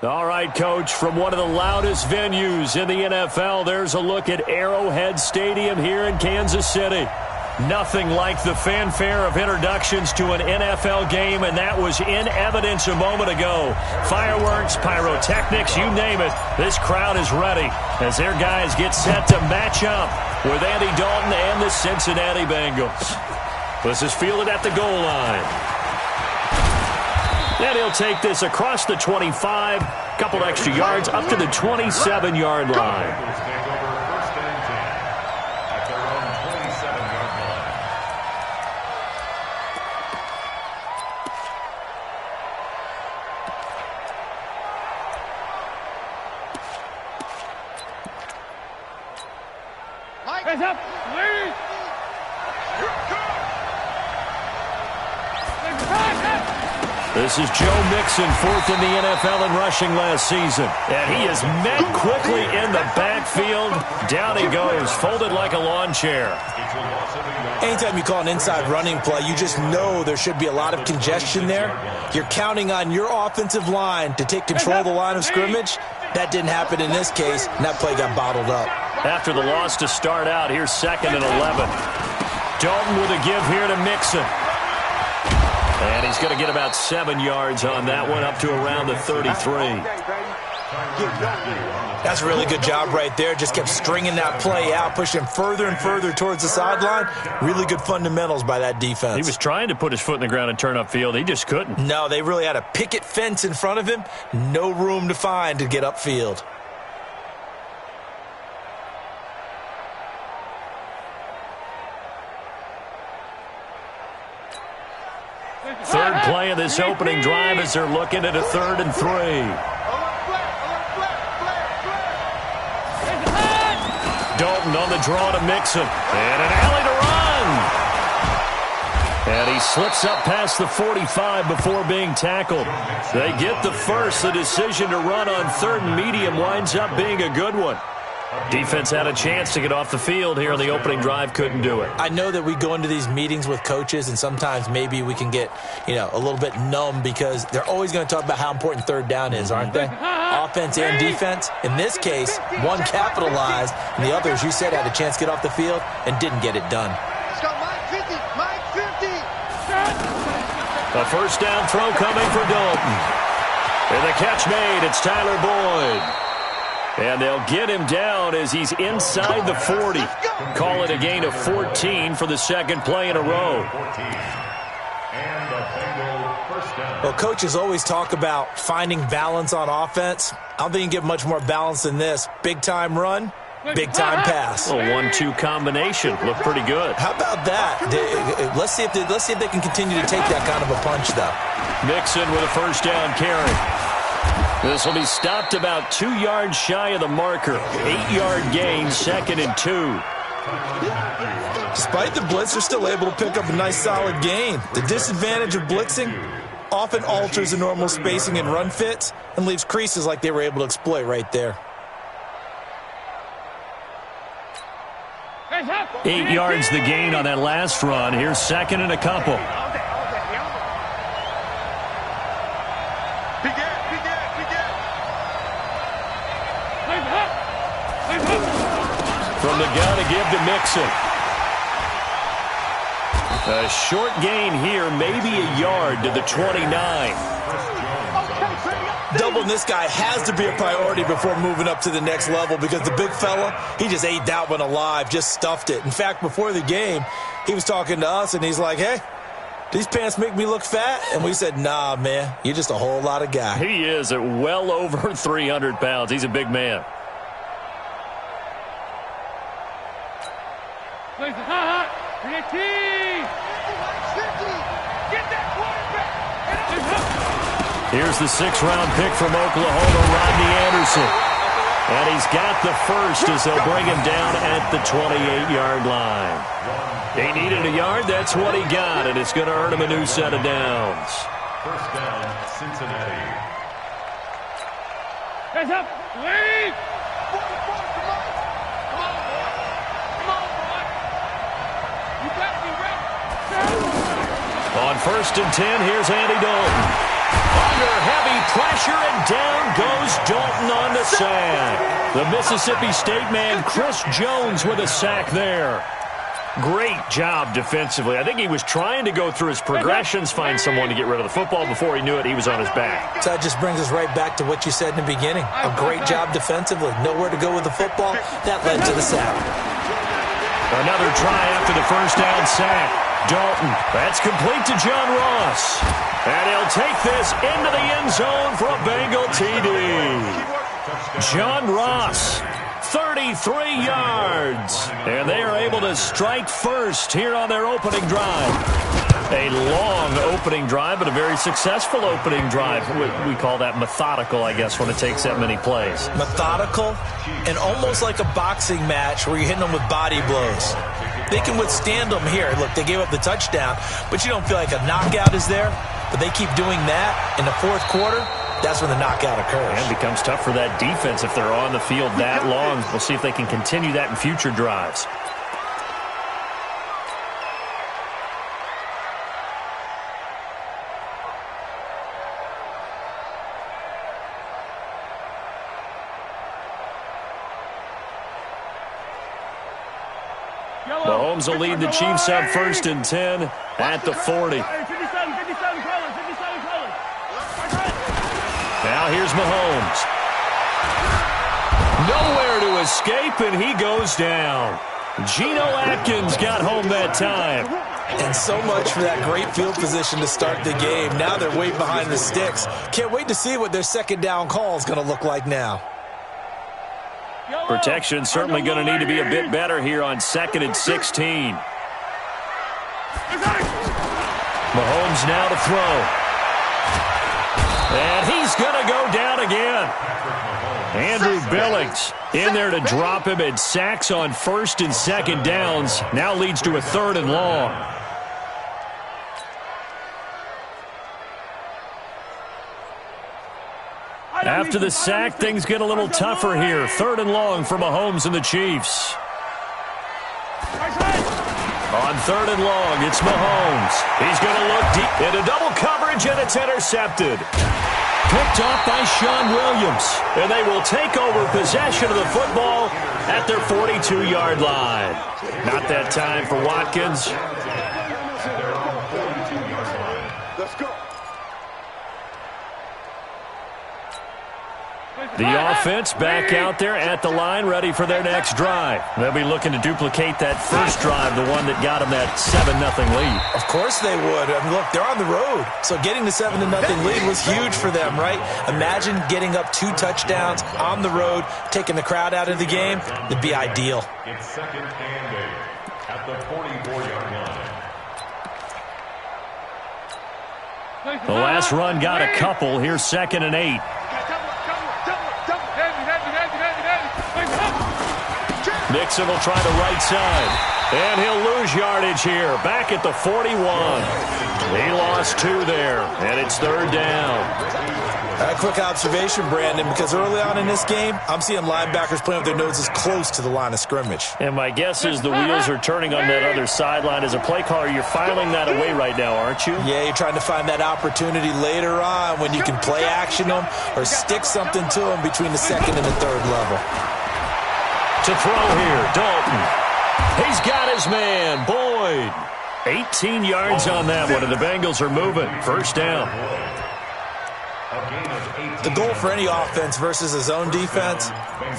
All right, Coach, from one of the loudest venues in the NFL, there's a look at Arrowhead Stadium here in Kansas City. Nothing like the fanfare of introductions to an NFL game, and that was in evidence a moment ago. Fireworks, pyrotechnics, you name it. This crowd is ready as their guys get set to match up with Andy Dalton and the Cincinnati Bengals. This is fielded at the goal line. And he'll take this across the 25, couple extra yards up to the 27-yard line. Hands up, lead. This is Joe Mixon, fourth in the NFL in rushing last season. And he is met quickly in the backfield. Down he goes, folded like a lawn chair. Anytime you call an inside running play, you just know there should be a lot of congestion there. You're counting on your offensive line to take control of the line of scrimmage. That didn't happen in this case, and that play got bottled up. After the loss to start out, here's 2nd and 11. Dalton with a give here to Mixon. And he's going to get about 7 yards on that one, up to around the 33. That's a really good job right there. Just kept stringing that play out, pushing further and further towards the sideline. Really good fundamentals by that defense. He was trying to put his foot in the ground and turn upfield. He just couldn't. No, they really had a picket fence in front of him. No room to find to get upfield. Third play of this opening drive as they're looking at a 3rd and 3. Dalton on the draw to Mixon. And an alley to run. And he slips up past the 45 before being tackled. They get the first. The decision to run on 3rd and medium winds up being a good one. Defense had a chance to get off the field here on the opening drive, couldn't do it. I know that we go into these meetings with coaches, and sometimes maybe we can get, a little bit numb because they're always going to talk about how important 3rd down is, aren't they? Offense and defense. In this case, one capitalized, and the other, as you said, had a chance to get off the field and didn't get it done. Let's go, Mike 50. A first down throw coming for Dalton. And the catch made. It's Tyler Boyd. And they'll get him down as he's inside the 40. Call it a gain of 14 for the 2nd play in a row. Well, coaches always talk about finding balance on offense. I don't think you can get much more balance than this. Big-time run, big-time pass. A 1-2 combination. Looked pretty good. How about that? Let's see if they can continue to take that kind of a punch, though. Mixon with a first down carry. This will be stopped about 2 yards shy of the marker. 8-yard gain, 2nd and 2. Despite the blitz, they're still able to pick up a nice solid gain. The disadvantage of blitzing often alters the normal spacing and run fits and leaves creases like they were able to exploit right there. 8 yards the gain on that last run. Here's 2nd and a couple. From the gun to give to Mixon. A short gain here, maybe a yard to the 29. Doubling this guy has to be a priority before moving up to the next level because the big fella, he just ate that one alive, just stuffed it. In fact, before the game, he was talking to us, and he's like, hey, these pants make me look fat? And we said, nah, man, you're just a whole lot of guy. He is at well over 300 pounds. He's a big man. Here's the 6th-round pick from Oklahoma, Rodney Anderson. And he's got the first as they'll bring him down at the 28-yard line. He needed a yard. That's what he got, and it's going to earn him a new set of downs. First down, Cincinnati. Hands up, lead! On 1st and 10, here's Andy Dalton. Under heavy pressure, and down goes Dalton on the sack. The Mississippi State man, Chris Jones, with a sack there. Great job defensively. I think he was trying to go through his progressions, find someone to get rid of the football. Before he knew it, he was on his back. So that just brings us right back to what you said in the beginning. A great job defensively. Nowhere to go with the football. That led to the sack. Another try after the first down sack. Dalton, that's complete to John Ross. And he'll take this into the end zone for a Bengal TD. John Ross, 33 yards. And they are able to strike first here on their opening drive. A long opening drive, but a very successful opening drive. We call that methodical, I guess, when it takes that many plays. Methodical and almost like a boxing match where you're hitting them with body blows. They can withstand them here. Look, they gave up the touchdown, but you don't feel like a knockout is there. But they keep doing that in the fourth quarter. That's when the knockout occurs. And it becomes tough for that defense if they're on the field that long. We'll see if they can continue that in future drives. Mahomes will lead the Chiefs up 1st and 10 at the 40. Now here's Mahomes. Nowhere to escape, and he goes down. Geno Atkins got home that time. And so much for that great field position to start the game. Now they're way behind the sticks. Can't wait to see what their second down call is going to look like now. Protection certainly going to need to be a bit better here on 2nd and 16. Mahomes now to throw. And he's going to go down again. Andrew Billings in there to drop him, and sacks on 1st and 2nd downs. Now leads to a 3rd and long. After the sack, things get a little tougher here. 3rd and long for Mahomes and the Chiefs. On 3rd and long, it's Mahomes. He's going to look deep into double coverage, and it's intercepted. Picked off by Sean Williams. And they will take over possession of the football at their 42-yard line. Not that time for Watkins. The offense back out there at the line, ready for their next drive. They'll be looking to duplicate that first drive, the one that got them that 7-0 lead. Of course they would. I mean, look, they're on the road. So getting the 7-0 lead was huge for them, right? Imagine getting up 2 touchdowns on the road, taking the crowd out of the game. It'd be ideal. It's 2nd and 8 at the 44-yard line. The last run got a couple. Here's 2nd and 8. Mixon will try the right side. And he'll lose yardage here. Back at the 41. He lost 2 there. And it's 3rd down. A quick observation, Brandon, because early on in this game, I'm seeing linebackers playing with their noses close to the line of scrimmage. And my guess is the wheels are turning on that other sideline. As a play caller, you're filing that away right now, aren't you? Yeah, you're trying to find that opportunity later on when you can play action them or stick something to them between the 2nd and the 3rd level. To throw here, Dalton. He's got his man, Boyd. 18 yards on that one, and the Bengals are moving. 1st down. The goal for any offense versus a zone defense,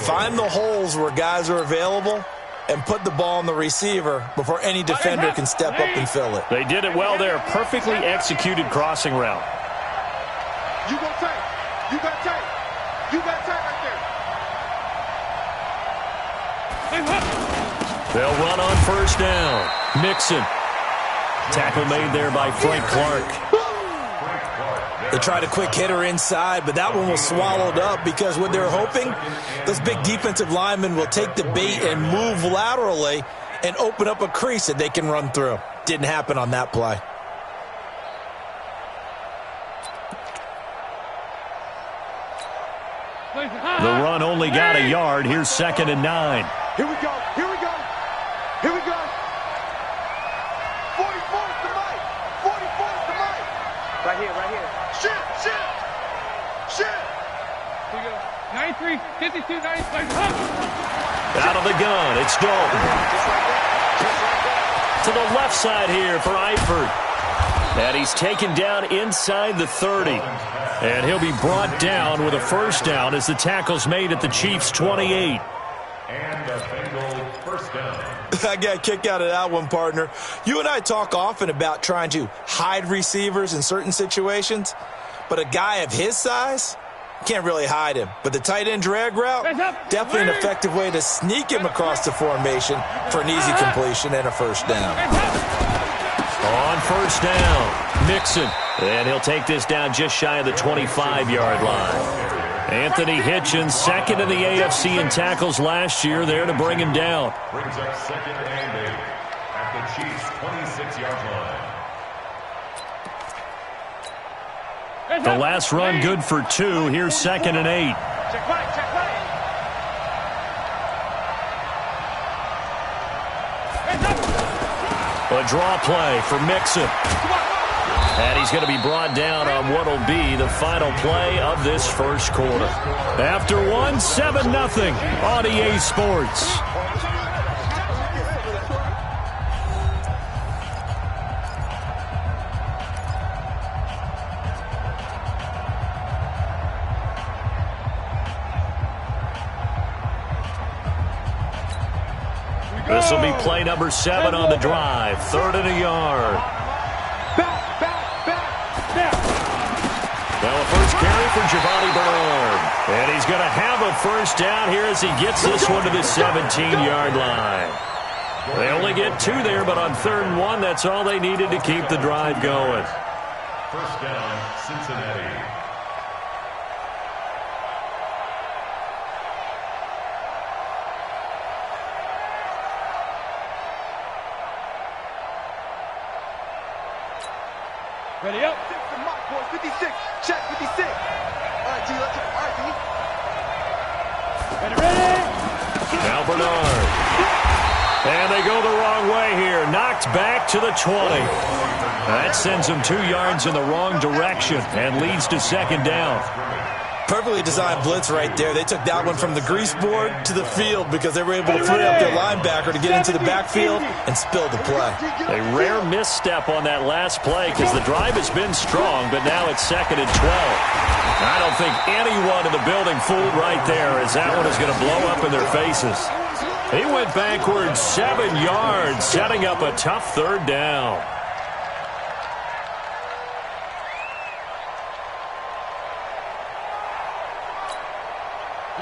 find the holes where guys are available and put the ball on the receiver before any defender can step up and fill it. They did it well there. Perfectly executed crossing route. You got tight. You got tight. You got tight right there. They'll run on 1st down. Mixon. Tackle made there by Frank Clark. They tried a quick hitter inside, but that one was swallowed up because what they're hoping, those big defensive linemen will take the bait and move laterally and open up a crease that they can run through. Didn't happen on that play. The run only got a yard. Here's 2nd and 9. Here we go. Here we go. Here we go. 44 is the mic. 44 is the mic. Right here, right here. Shit. 93, 52, 95. Out of the gun, it's Dalton. To the left side here for Eifert. And he's taken down inside the 30. And he'll be brought down with a first down as the tackle's made at the Chiefs' 28. And a Bengals first down. I got a kick out of that one, partner. You and I talk often about trying to hide receivers in certain situations, but a guy of his size can't really hide him. But the tight end drag route, definitely an effective way to sneak him across the formation for an easy completion and a first down. On first down, Mixon. And he'll take this down just shy of the 25-yard line. Anthony Hitchens, second in the AFC in tackles last year, there to bring him down. Brings up second and 8 at the Chiefs' 26-yard line. The last run good for 2. Here's second and 8. Check right. A draw play for Mixon. And he's going to be brought down on what will be the final play of this first quarter. After one, 7-0 on EA Sports. This will be play number 7 on the drive. 3rd and a yard. Now a first carry for Giovanni Bernard. And he's going to have a first down here as he gets this one to the 17-yard line. They only get 2 there, but on 3rd and 1, that's all they needed to keep the drive going. First down, Cincinnati. Ready up. 56. Check 56. All right, G, let's go. All right, G. Ready. Now Bernard. And they go the wrong way here. Knocked back to the 20. That sends them 2 yards in the wrong direction and leads to second down. Perfectly designed blitz right there. They took that one from the grease board to the field because they were able to free up their linebacker to get into the backfield and spill the play. A rare misstep on that last play because the drive has been strong, but now it's 2nd and 12. I don't think anyone in the building fooled right there as that one is going to blow up in their faces. He went backwards 7 yards, setting up a tough 3rd down.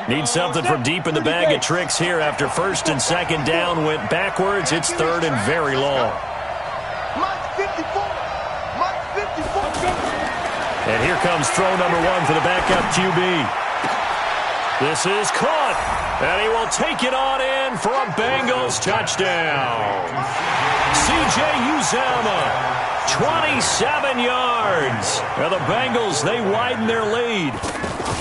Need something from deep in the bag of tricks here after 1st and 2nd down went backwards. It's 3rd and very long. And here comes throw number 1 for the backup QB. This is caught. And he will take it on in for a Bengals touchdown. C.J. Uzomah, 27 yards. Now the Bengals, they widen their lead.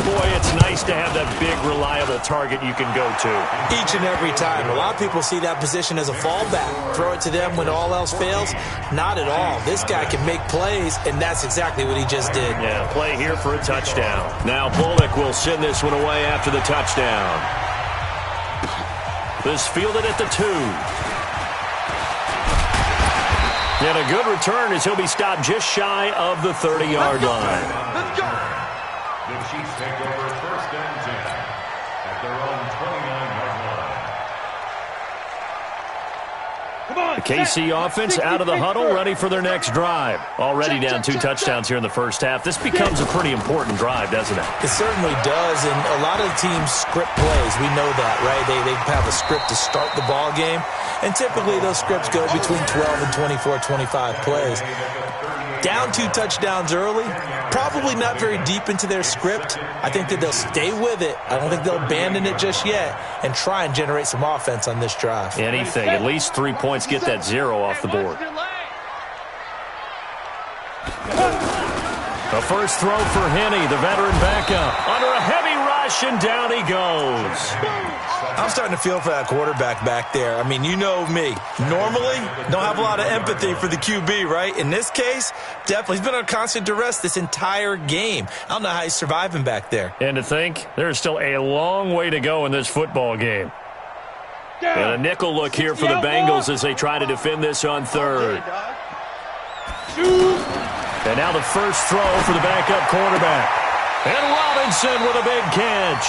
Boy, it's nice to have that big, reliable target you can go to. Each and every time. A lot of people see that position as a fallback. Throw it to them when all else fails. Not at all. This guy can make plays, and that's exactly what he just did. Yeah, play here for a touchdown. Now Bullock will send this one away after the touchdown. This fielded at the 2. And a good return as he'll be stopped just shy of the 30-yard line. Let's go. The Chiefs take over 1st and 10 at their own 29-yard line. The KC offense out of the huddle, ready for their next drive. Already down 2 touchdowns here in the first half. This becomes a pretty important drive, doesn't it? It certainly does, and a lot of the teams script plays. We know that, right? They have a script to start the ball game, and typically those scripts go between 12 and 24, 25 plays. Down 2 touchdowns early, probably not very deep into their script. I think that they'll stay with it. I don't think they'll abandon it just yet and try and generate some offense on this drive. Anything. At least 3 points, get that 0 off the board. A first throw for Henne, the veteran backup. Under a heavy rush. rush, and down he goes. I'm starting to feel for that quarterback back there. I mean, you know me. Normally, don't have a lot of empathy for the QB, right? In this case, definitely. He's been on constant duress this entire game. I don't know how he's surviving back there. And to think, there's still a long way to go in this football game. And a nickel look here for the Bengals as they try to defend this on third. And now the first throw for the backup quarterback. And Robinson with a big catch.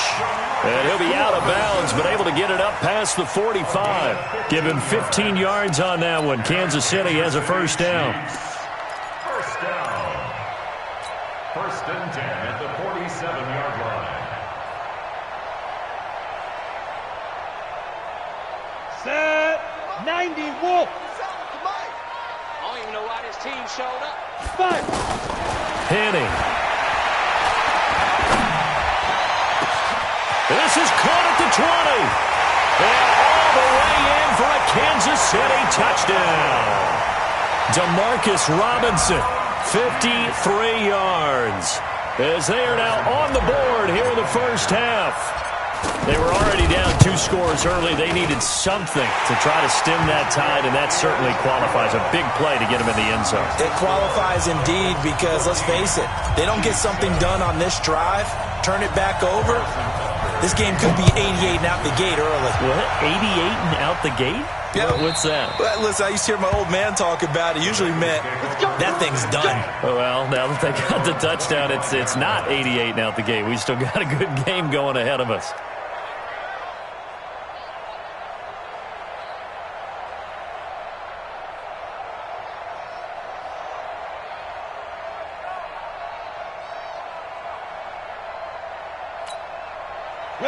And he'll be out of bounds, but able to get it up past the 45. Give him 15 yards on that one. Kansas City has a first down. First down. First and 10 at the 47-yard line. Set. 90, Wolf. I don't even know why this team showed up. 5. Henning. This is caught at the 20. And all the way in for a Kansas City touchdown. Demarcus Robinson, 53 yards. As they are now on the board here in the first half. They were already down 2 scores early. They needed something to try to stem that tide, and that certainly qualifies. A big play to get them in the end zone. It qualifies indeed because, let's face it, they don't get something done on this drive, turn it back over. This game could be 88 and out the gate early. What? 88 and out the gate? Yeah. What's that? Well, listen, I used to hear my old man talk about it. Usually meant that thing's done. Well, now that they got the touchdown, it's not 88 and out the gate. We still got a good game going ahead of us.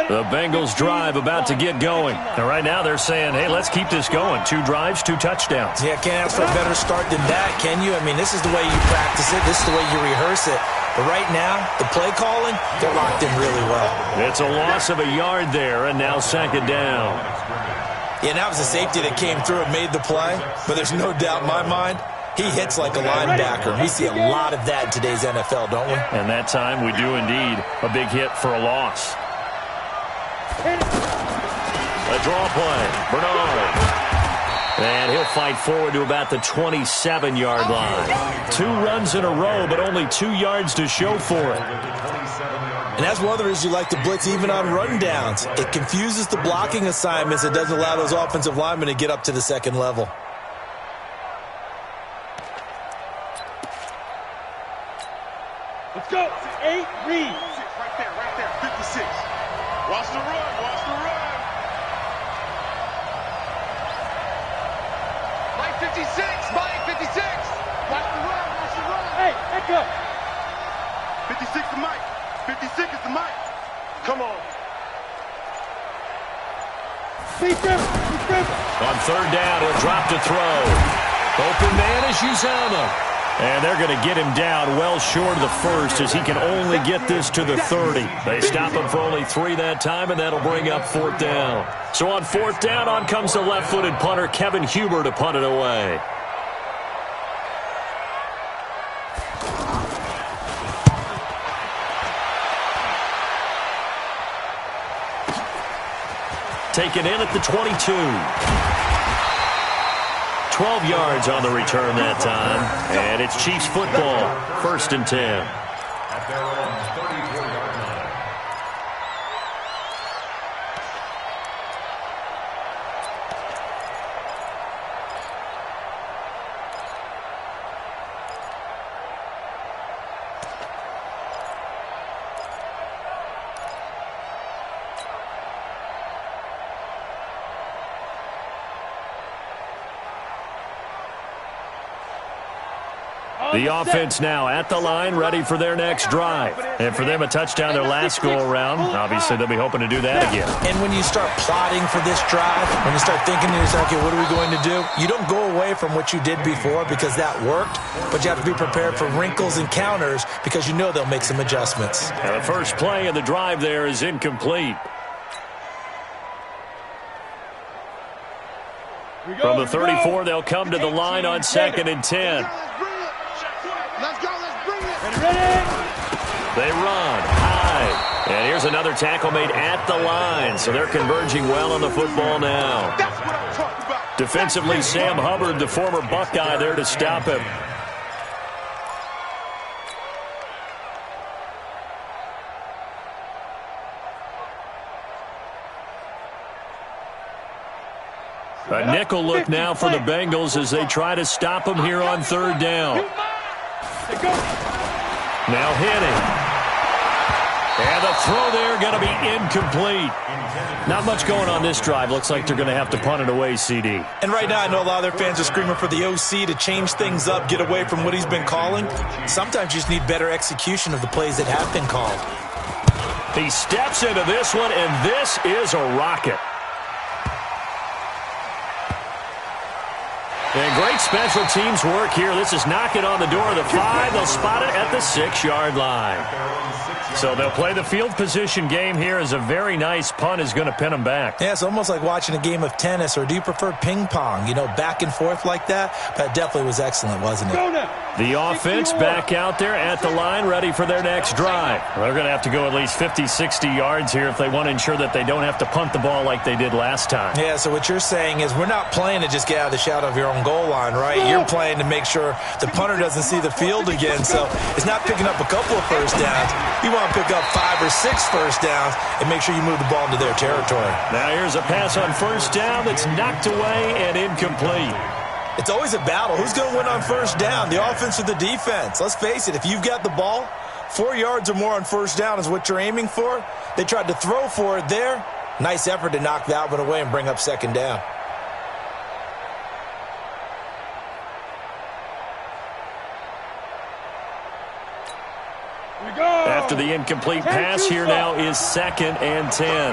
The Bengals drive about to get going. And right now they're saying, hey, let's keep this going. 2 drives, 2 touchdowns. Yeah, can't ask for a better start than that, can you? I mean, this is the way you practice it. This is the way you rehearse it. But right now, the play calling, they're locked in really well. It's a loss of a yard there, and now second down. Yeah, and that was a safety that came through and made the play. But there's no doubt in my mind, he hits like a linebacker. We see a lot of that in today's NFL, don't we? And that time we do indeed. A big hit for a loss. A draw play. Bernard. And he'll fight forward to about the 27-yard line. 2 runs in a row, but only 2 yards to show for it. And that's one of the reasons you like to blitz even on rundowns. It confuses the blocking assignments. It doesn't allow those offensive linemen to get up to the second level. Let's go. 8, read. Right there, 56. Watch the run, watch the run. Mike 56, Mike 56. Watch the run, watch the run. Hey, echo. 56 to Mike. 56 is the Mike. Come on. Be careful. On third down, he'll drop to throw. Open man is Uzomah. And they're going to get him down well short of the first as he can only get this to the 30. They stop him for only 3 that time, and that'll bring up 4th down. So on 4th down, on comes the left-footed punter, Kevin Huber, to punt it away. Taken in at the 22. 12 yards on the return that time. And it's Chiefs football. 1st and 10. At their own 34-yard line. The offense now at the line, ready for their next drive. And for them, a touchdown their last go-around. Obviously, they'll be hoping to do that again. And when you start plotting for this drive, when you start thinking to yourself, okay, what are we going to do? You don't go away from what you did before because that worked, but you have to be prepared for wrinkles and counters because you know they'll make some adjustments. And the first play of the drive there is incomplete. From the 34, they'll come to the line on 2nd and 10. Let's go, let's bring it. Ready? They run high. And here's there's another tackle made at the line, so they're converging well on the football now. That's what I'm talking about. Defensively, Sam Hubbard, the former Buckeye, there to stop him. A nickel look now for the Bengals as they try to stop him here on third down. Now hitting. And the throw there going to be incomplete. Not much going on this drive. Looks like they're going to have to punt it away, CD. And right now I know a lot of their fans are screaming for the OC to change things up, get away from what he's been calling. Sometimes you just need better execution of the plays that have been called. He steps into this one, and this is a rocket. And great special teams work here. This is knocking on the door of the 5. They'll spot it at the 6-yard line. So they'll play the field position game here as a very nice punt is going to pin them back. Yeah, it's almost like watching a game of tennis, or do you prefer ping pong? You know, back and forth like that? That definitely was excellent, wasn't it? The offense back out there at the line, ready for their next drive. They're going to have to go at least 50, 60 yards here if they want to ensure that they don't have to punt the ball like they did last time. Yeah, so what you're saying is we're not playing to just get out of the shadow of your own goal line, right? You're playing to make sure the punter doesn't see the field again, so it's not picking up a couple of first downs. You want to pick up 5 or 6 first downs and make sure you move the ball into their territory. Now here's a pass on first down that's knocked away and incomplete. It's always a battle. Who's going to win on first down, the offense or the defense? Let's face it, if you've got the ball, 4 yards or more on first down is what you're aiming for. They tried to throw for it there. Nice effort to knock that one away and bring up second down. After the incomplete pass, here now is 2nd and 10.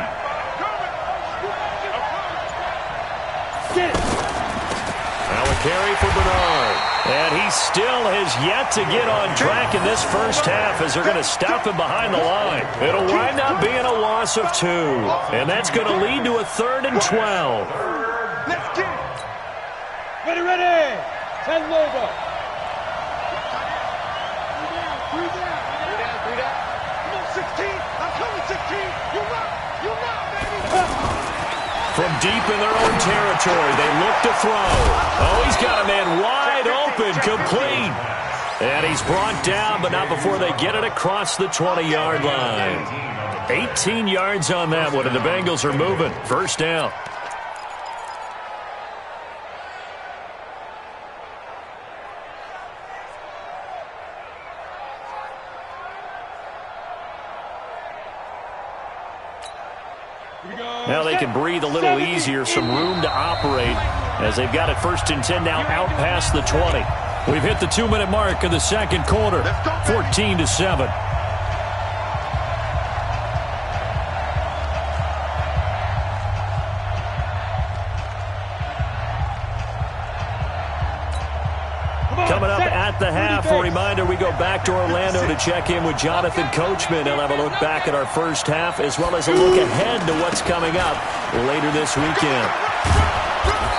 Now a carry for Bernard. And he still has yet to get on track in this first half as they're going to stop him behind the line. It'll wind up being a loss of 2. And that's going to lead to a 3rd and 12. Let's get it. Ready. 10 over. From deep in their own territory, they look to throw. Oh, he's got a man wide open, complete. And he's brought down, but not before they get it across the 20-yard line. 18 yards on that one, and the Bengals are moving. First down. Now they can breathe a little easier, some room to operate as they've got it 1st and 10 now out past the 20. We've hit the 2-minute mark of the second quarter, 14-7. Coming up at the half, a reminder, we go back to Orlando to check in with Jonathan Coachman. He'll have a look back at our first half as well as a look ahead to what's coming up later this weekend.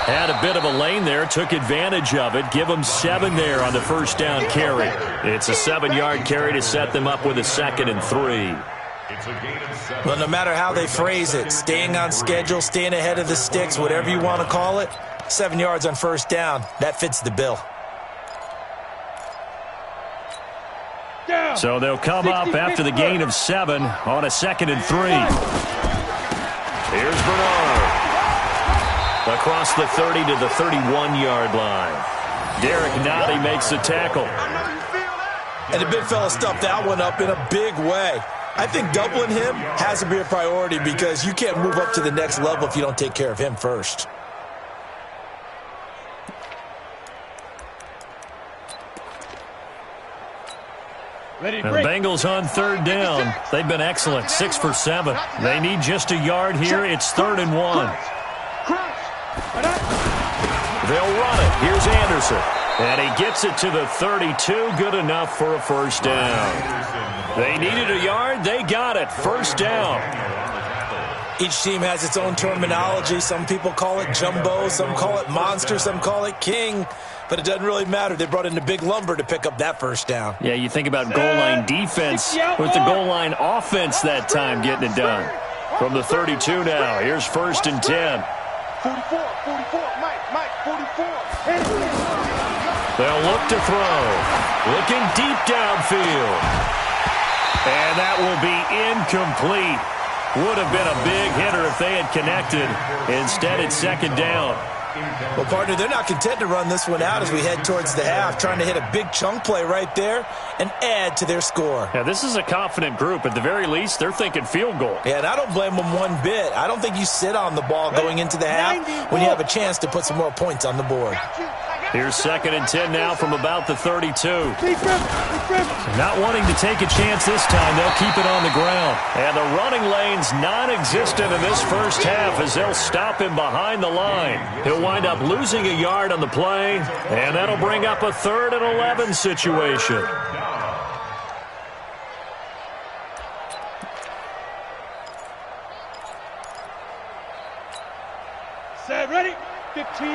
Had a bit of a lane there, took advantage of it. Give them 7 there on the first down carry. It's a 7-yard carry to set them up with a 2nd and 3. Well, no matter how they phrase it, staying on schedule, staying ahead of the sticks, whatever you want to call it, 7 yards on first down, that fits the bill. So they'll come up after the gain of 7 on a 2nd and 3. Here's Bernard. Across the 30 to the 31-yard line. Derek Nottie makes the tackle. And the big fella stuffed that one up in a big way. I think doubling him has to be a priority because you can't move up to the next level if you don't take care of him first. And the Bengals on 3rd down. They've been excellent, 6 for 7. They need just a yard here. It's 3rd and 1. They'll run it. Here's Anderson. And he gets it to the 32. Good enough for a first down. They needed a yard. They got it. First down. Each team has its own terminology. Some people call it jumbo. Some call it monster. Some call it king. but it doesn't really matter. They brought in the big lumber to pick up that first down. Yeah, you think about goal line defense with the goal line offense that time getting it done. From the 32 now, here's 1st and 10. 44, Mike, 44. They'll look to throw. Looking deep downfield. And that will be incomplete. Would have been a big hitter if they had connected. Instead, it's 2nd down. Well, partner, they're not content to run this one out as we head towards the half, trying to hit a big chunk play right there and add to their score. Yeah, this is a confident group. At the very least, they're thinking field goal. Yeah, and I don't blame them one bit. I don't think you sit on the ball going into the half when you have a chance to put some more points on the board. Here's 2nd and 10 now from about the 32. Not wanting to take a chance this time, they'll keep it on the ground. And the running lane's non-existent in this first half as they'll stop him behind the line. He'll wind up losing a yard on the play, and that'll bring up a 3rd and 11 situation. Set, ready? 15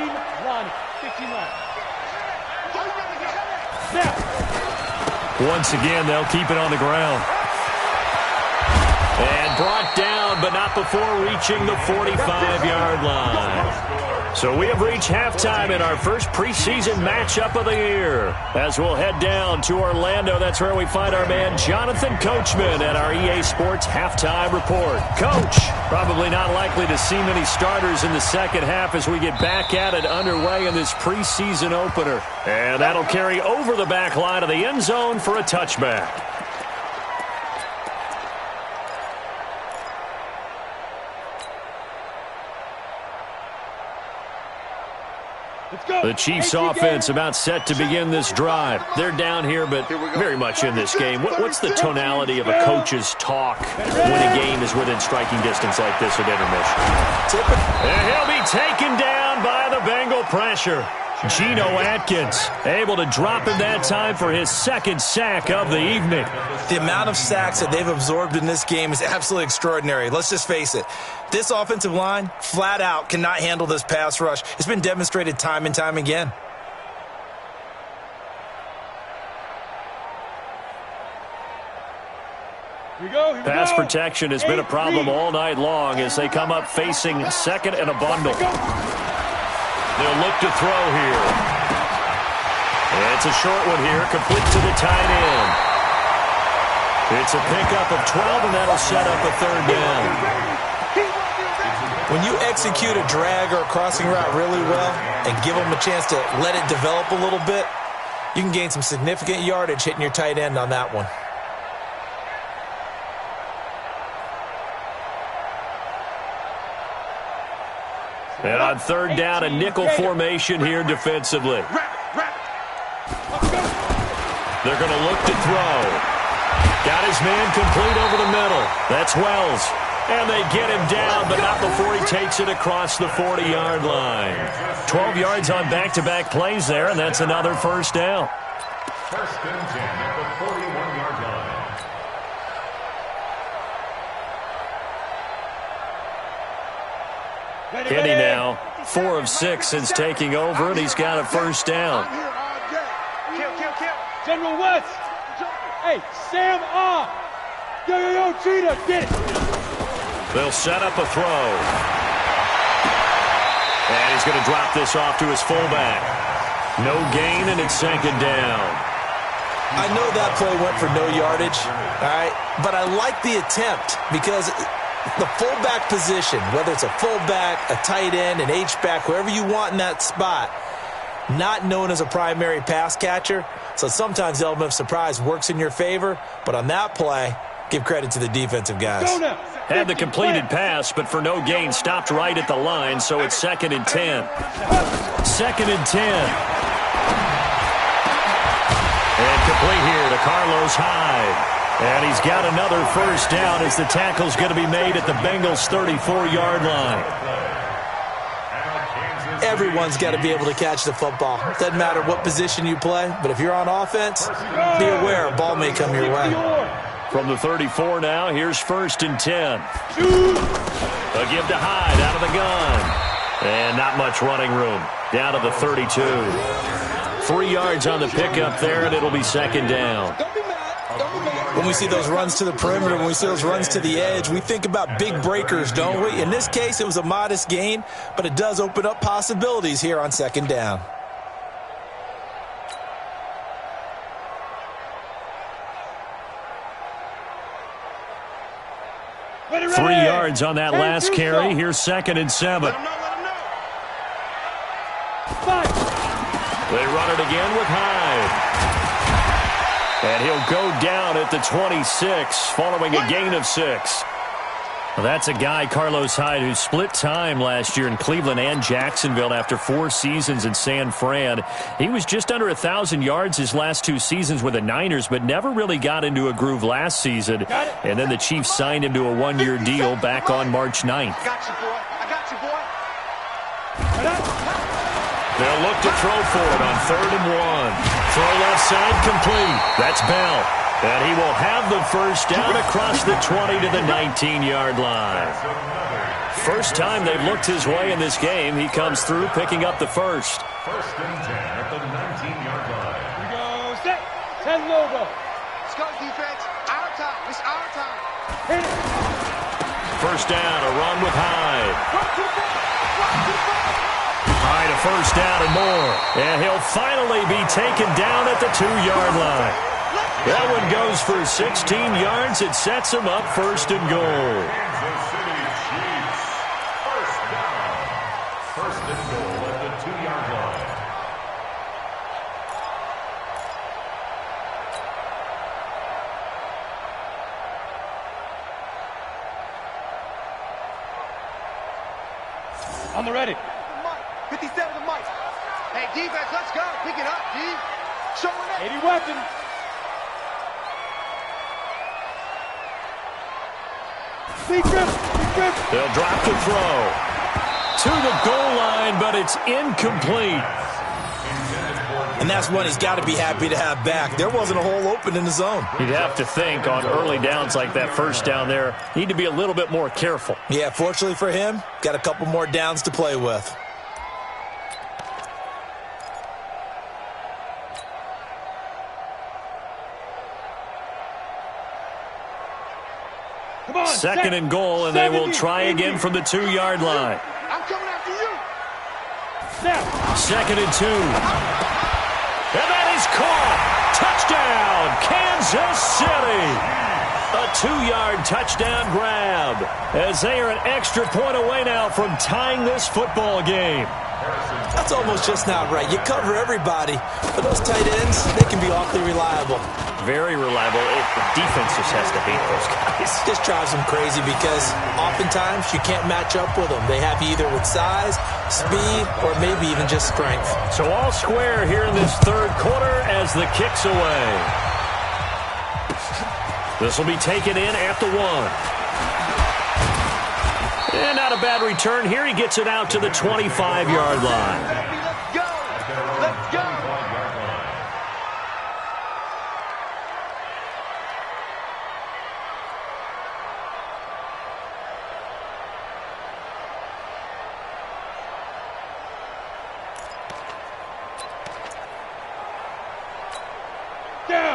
line. 15 line. Once again, they'll keep it on the ground. And brought down, but not before reaching the 45-yard line. So we have reached halftime in our first preseason matchup of the year. As we'll head down to Orlando, that's where we find our man Jonathan Coachman at our EA Sports Halftime Report. Coach, probably not likely to see many starters in the second half as we get back at it underway in this preseason opener. And that'll carry over the back line of the end zone for a touchback. The Chiefs offense about set to begin this drive. They're down here, but very much in this game. What's the tonality of a coach's talk when a game is within striking distance like this at intermission? And he'll be taken down by the Bengal pressure. Geno Atkins able to drop him that time for his 2nd sack of the evening. The amount of sacks that they've absorbed in this game is absolutely extraordinary. Let's just face it. This offensive line, flat out, cannot handle this pass rush. It's been demonstrated time and time again. Pass protection has been a problem all night long as they come up facing 2nd and a bundle. They'll look to throw here. It's a short one here, complete to the tight end. It's a pickup of 12, and that'll set up a 3rd down. When you execute a drag or a crossing route really well and give them a chance to let it develop a little bit, you can gain some significant yardage hitting your tight end on that one. And on 3rd down, a nickel formation here defensively. They're going to look to throw. Got his man complete over the middle. That's Wells. And they get him down, but not before he takes it across the 40-yard line. 12 yards on back-to-back plays there, and that's another 1st down. 1st and 10 at the 41-yard line. Kenny now, 4 of 6 since taking over, and he's got a 1st down. General West. Hey, Sam off. Yo, Cheetah, get it. They'll set up a throw. And he's going to drop this off to his fullback. No gain, and it's 2nd down. I know that play went for no yardage, all right, but I like the attempt because the fullback position, whether it's a fullback, a tight end, an H-back, whoever you want in that spot, not known as a primary pass catcher. So sometimes the element of surprise works in your favor, but on that play, give credit to the defensive guys. Had the completed pass, but for no gain, stopped right at the line, so it's 2nd and 10. 2nd and 10. And complete here to Carlos Hyde. And he's got another 1st down as the tackle's going to be made at the Bengals' 34-yard line. Everyone's got to be able to catch the football. Doesn't matter what position you play, but if you're on offense, be aware a ball may come your way. From the 34 now, here's 1st and 10. A give to Hyde out of the gun. And not much running room. Down to the 32. 3 yards on the pickup there, and it'll be second down. When we see those runs to the perimeter, when we see those runs to the edge, we think about big breakers, don't we? In this case, it was a modest gain, but it does open up possibilities here on second down. Ready, 3 ready. yards on that last carry. Here's 2nd and 7. Let him know. Five. They run it again with Hyde. And he'll go down at the 26 following a gain of 6. Well, that's a guy, Carlos Hyde, who split time last year in Cleveland and Jacksonville after 4 seasons in San Fran. He was just under 1,000 yards his last 2 seasons with the Niners, but never really got into a groove last season. And then the Chiefs signed him to a 1-year deal back on March 9th. I got you, boy. I got you, boy. They'll look to throw for it on 3rd and 1. Throw left side complete. That's Bell. And he will have the first down across the 20 to the 19-yard line. First time they've looked his way in this game. He comes through picking up the first. 1st and 10 at the 19-yard line. We go set. 10 logo. Let's go, defense. Our time. It's our time. Hit it. First down, a run with Hyde. Run too far. Run too far. Hyde, a first down and more. And he'll finally be taken down at the 2-yard line. That one goes for 16 yards. It sets him up 1st and goal. Kansas City Chiefs. 1st down. 1st and goal at the 2-yard line. On the ready. Mike. 57 to Mike. Hey, defense, let's go. Pick it up, D. Showing it. 80 weapons. Big grip. Big grip. They'll drop the throw to the goal line, but it's incomplete. And that's one he's got to be happy to have back. There wasn't a hole open in the zone. You'd have to think on early downs like that first down there, need to be a little bit more careful. Yeah, fortunately for him, got a couple more downs to play with. Come on. 2nd and goal, and they will try again from the 2-yard line. I'm coming after you. Snap. 2nd and 2. And that is caught. Touchdown, Kansas City. A 2-yard touchdown grab as they are an extra point away now from tying this football game. That's almost just not right. You cover everybody, but those tight ends, they can be awfully reliable. Very reliable. The defense just has to hate those guys. Just drives them crazy because oftentimes you can't match up with them. They have you either with size, speed, or maybe even just strength. So all square here in this 3rd quarter as the kick's away. This will be taken in at the 1. And not a bad return here. He gets it out to the 25-yard line. Let's go. Let's go.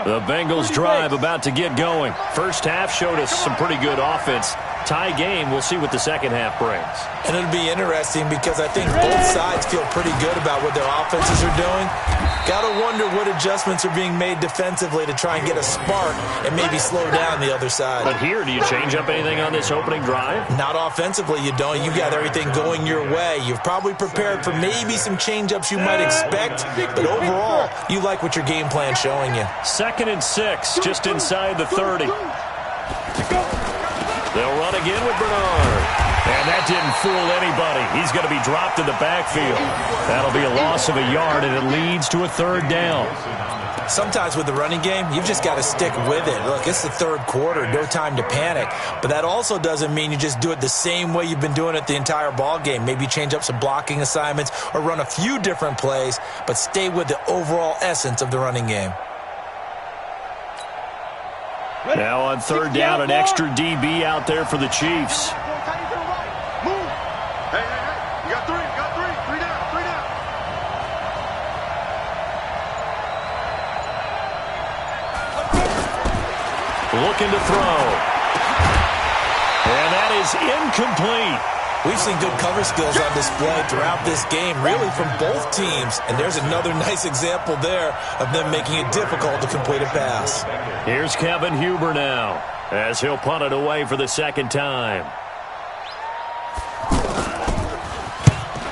The Bengals drive about to get going. First half showed us some pretty good offense. Tie game, we'll see what the second half brings. And it'll be interesting because I think both sides feel pretty good about what their offenses are doing. Got to wonder what adjustments are being made defensively to try and get a spark and maybe slow down the other side. But here, do you change up anything on this opening drive? Not offensively, you don't. You got everything going your way. You've probably prepared for maybe some change-ups you might expect, but overall, you like what your game plan's showing you. 2nd and 6, just inside the 30. They'll run again with Bernard. And that didn't fool anybody. He's going to be dropped in the backfield. That'll be a loss of a yard, and it leads to a 3rd down. Sometimes with the running game, you've just got to stick with it. Look, it's the 3rd quarter, no time to panic. But that also doesn't mean you just do it the same way you've been doing it the entire ball game. Maybe change up some blocking assignments or run a few different plays, but stay with the overall essence of the running game. Now on 3rd down, an extra DB out there for the Chiefs. Move. Hey. You got 3. 3 down. 3 down. looking to throw. And that is incomplete. We've seen good cover skills on display throughout this game, really from both teams. And there's another nice example there of them making it difficult to complete a pass. Here's Kevin Huber now, as he'll punt it away for the second time.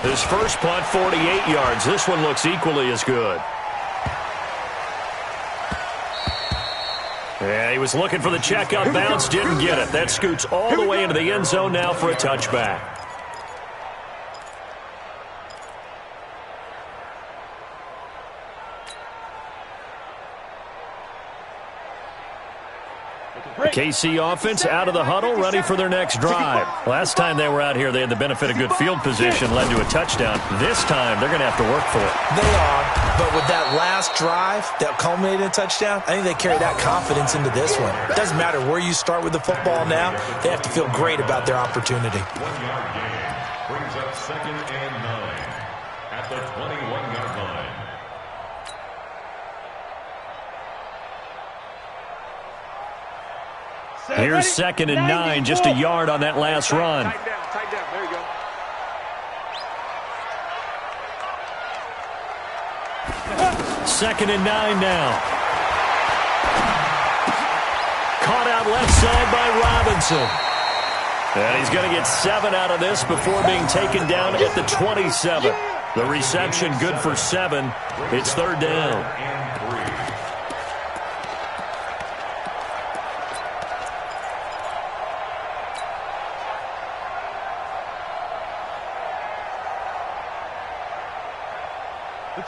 His first punt, 48 yards. This one looks equally as good. Yeah, he was looking for the check-up bounce, didn't get it. That scoots all the way into the end zone now for a touchback. The KC offense out of the huddle, ready for their next drive. Last time they were out here, they had the benefit of good field position, led to a touchdown. This time, they're going to have to work for it. They are, but with that last drive that culminated in a touchdown, I think they carry that confidence into this one. It doesn't matter where you start with the football now. They have to feel great about their opportunity. 1-yard gain brings up 2nd and 9 at the 21-yard line. Here's 2nd and 9, just a yard on that last run. Tighten down. There you go. Second and 9 now. Caught out left side by Robinson. And he's going to get 7 out of this before being taken down at the 27. The reception good for 7. It's 3rd down.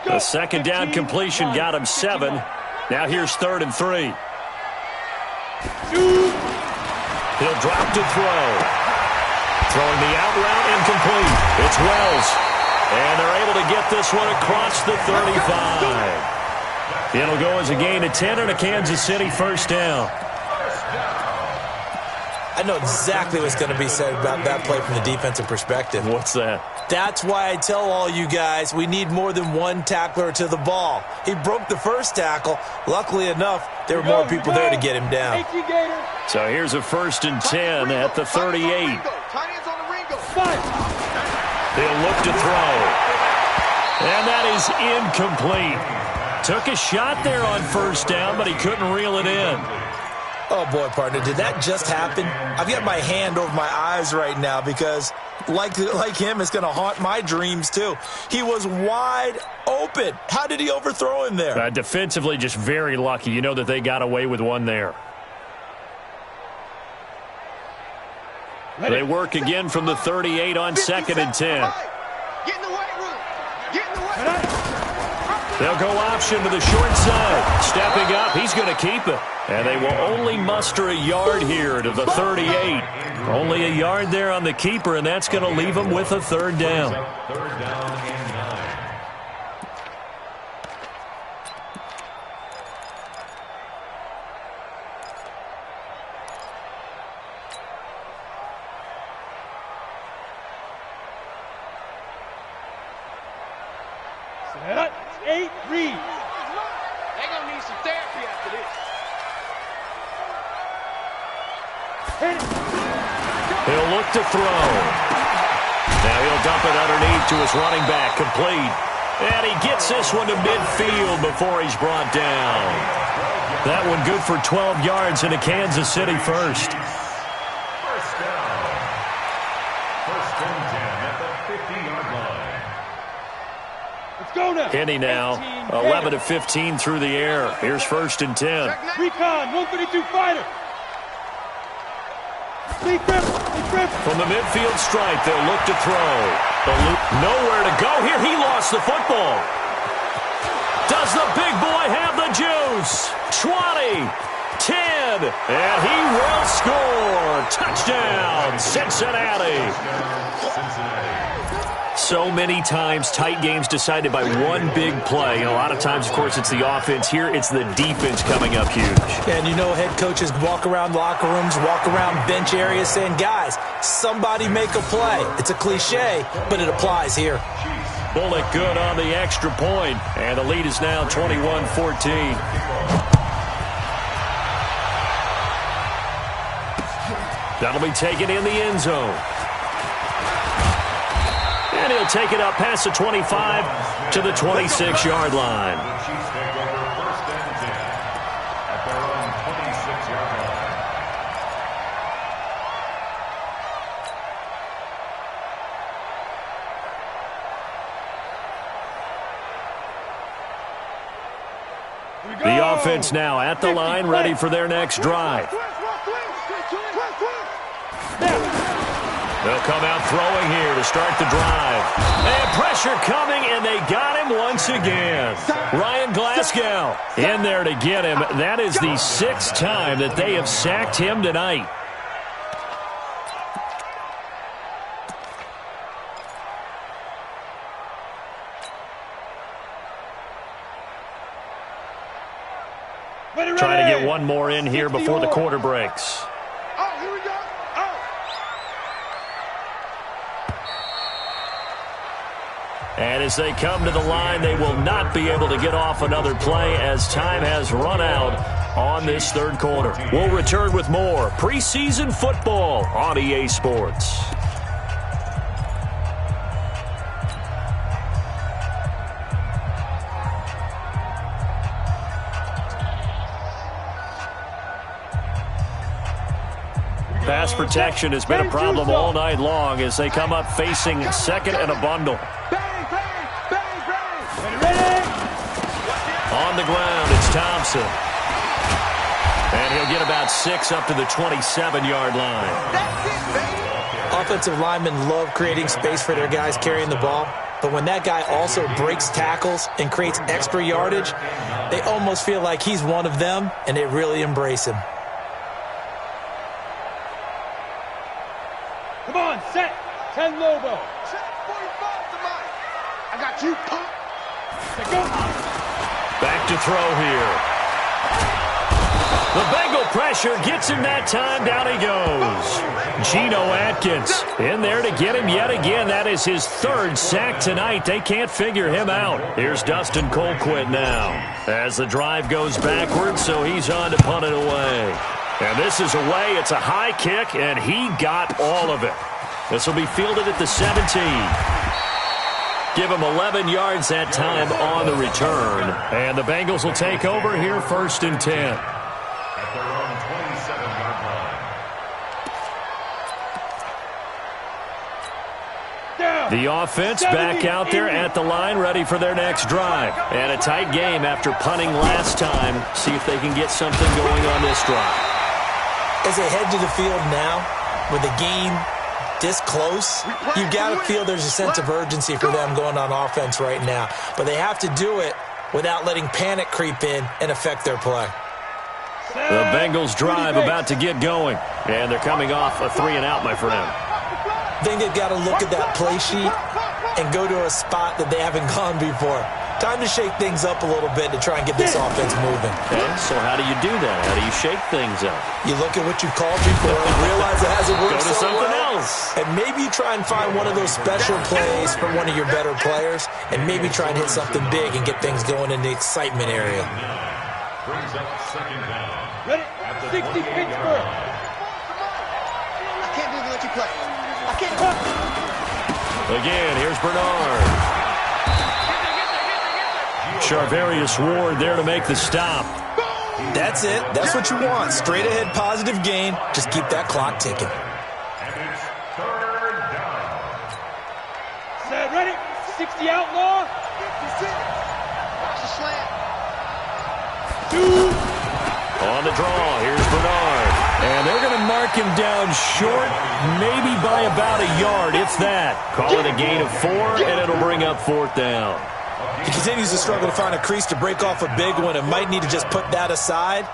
The second down completion got him 7. Now here's 3rd and 3. He'll drop to throw. Throwing the out route incomplete. It's Wells. And they're able to get this one across the 35. It'll go as a gain of 10 and a Kansas City first down. I know exactly what's going to be said about that play from the defensive perspective. What's that? That's why I tell all you guys we need more than one tackler to the ball. He broke the first tackle. Luckily enough, there were more people there to get him down. So here's a 1st and 10 at the 38. He'll look to throw. And that is incomplete. Took a shot there on 1st down, but he couldn't reel it in. Oh, boy, partner, did that just happen? I've got my hand over my eyes right now because, like him, it's going to haunt my dreams, too. He was wide open. How did he overthrow him there? Defensively, just very lucky. You know that they got away with one there. They work again from the 38 on 2nd and 10. Get in the weight room. Get in the weight room. They'll go option to the short side. Stepping up, he's going to keep it. And they will only muster a yard here to the 38. Only a yard there on the keeper, and that's going to leave them with a 3rd down. 3rd down and 9. Set. 8 read. They're going to need some therapy after this. He'll look to throw. Now he'll dump it underneath to his running back, complete. And he gets this one to midfield before he's brought down. That one good for 12 yards in a Kansas City first. First down. 1st and 10 at the 50-yard line. Let's go now. Penny now, 11 of 15 through the air. Here's 1st and 10. Recon, 152 fighter. From the midfield stripe, they'll look to throw. Nowhere to go here. He lost the football. Does the big boy have the juice? 20, 10, and he will score. Touchdown, Cincinnati. So many times, tight games decided by one big play. And a lot of times, of course, it's the offense. Here, it's the defense coming up huge. And you know head coaches walk around locker rooms, walk around bench areas saying, guys, somebody make a play. It's a cliche, but it applies here. Bullock good on the extra point, and the lead is now 21-14. That'll be taken in the end zone. And he'll take it up past the 25 to the 26-yard line. The Chiefs take over first and 10 at their own 26-yard line. The offense now at the line, ready for their next drive. They'll come out throwing here to start the drive. And pressure coming, and they got him once again. Ryan Glasgow in there to get him. That is the 6th time that they have sacked him tonight. Trying to get one more in here before the quarter breaks. Oh, here we go. Oh. And as they come to the line, they will not be able to get off another play as time has run out on this third quarter. We'll return with more preseason football on EA Sports. Pass protection has been a problem all night long as they come up facing second and a bundle. Bang, bang, bang, bang. Ready? On the ground, it's Thompson. And he'll get about 6 up to the 27-yard line. That's it, baby. Offensive linemen love creating space for their guys carrying the ball, but when that guy also breaks tackles and creates extra yardage, they almost feel like he's one of them, and they really embrace him. Come on, set. 10 Lobo. Set 45 to mine. I got you, punk. Set, go. Back to throw here. The Bengal pressure gets him that time. Down he goes. Geno Atkins in there to get him yet again. That is his 3rd sack tonight. They can't figure him out. Here's Dustin Colquitt now as the drive goes backwards, so he's on to punt it away. And this is away. It's a high kick, and he got all of it. This will be fielded at the 17. Give him 11 yards that time on the return. And the Bengals will take over here first and 10. At their own 27-yard line. Down. The offense back out there at the line, ready for their next drive. And a tight game after punting last time. See if they can get something going on this drive. As they head to the field now, with the game this close, you've got to feel there's a sense of urgency for them going on offense right now. But they have to do it without letting panic creep in and affect their play. The Bengals drive about to get going. And they're coming off a 3-and-out, my friend. I think they've got to look at that play sheet and go to a spot that they haven't gone before. Time to shake things up a little bit to try and get this offense moving. Okay, so how do you do that? How do you shake things up? You look at what you've called before and realize it hasn't worked Go to so something well. else. And maybe you try and find one of those special plays from one of your better players and maybe try and hit something big and get things going in the excitement area. Brings up second down. Ready? 60 Pittsburgh. I can't do the let you play. I can't. Again, here's Bernard. Charvarius Ward there to make the stop. That's it. That's what you want. Straight ahead positive gain. Just keep that clock ticking. And it's 3rd down. Set, ready? 60 outlaw. Watch the slant. 2. On the draw, here's Bernard. And they're going to mark him down short, maybe by about a yard, if that. Call it a gain of 4, and it'll bring up 4th down. He continues to struggle to find a crease to break off a big one and might need to just put that aside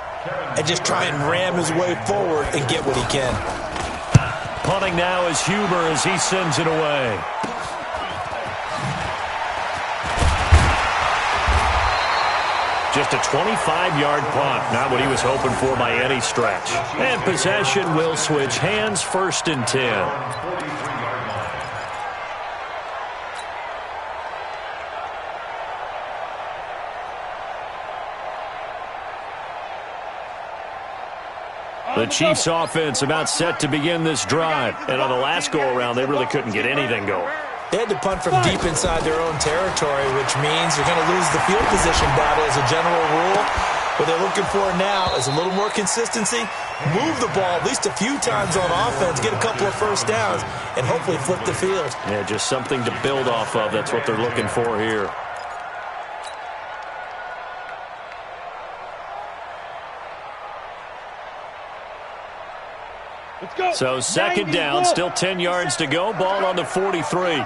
and just try and ram his way forward and get what he can. Punting now is Huber as he sends it away. Just a 25-yard punt, not what he was hoping for by any stretch. And possession will switch hands, first and 10. 43-yard line. The Chiefs offense about set to begin this drive. And on the last go-around, they really couldn't get anything going. They had to punt from deep inside their own territory, which means they're going to lose the field position battle as a general rule. What they're looking for now is a little more consistency, move the ball at least a few times on offense, get a couple of first downs, and hopefully flip the field. Yeah, just something to build off of. That's what they're looking for here. Let's go. So second down, still 10 yards to go. Ball on the 43.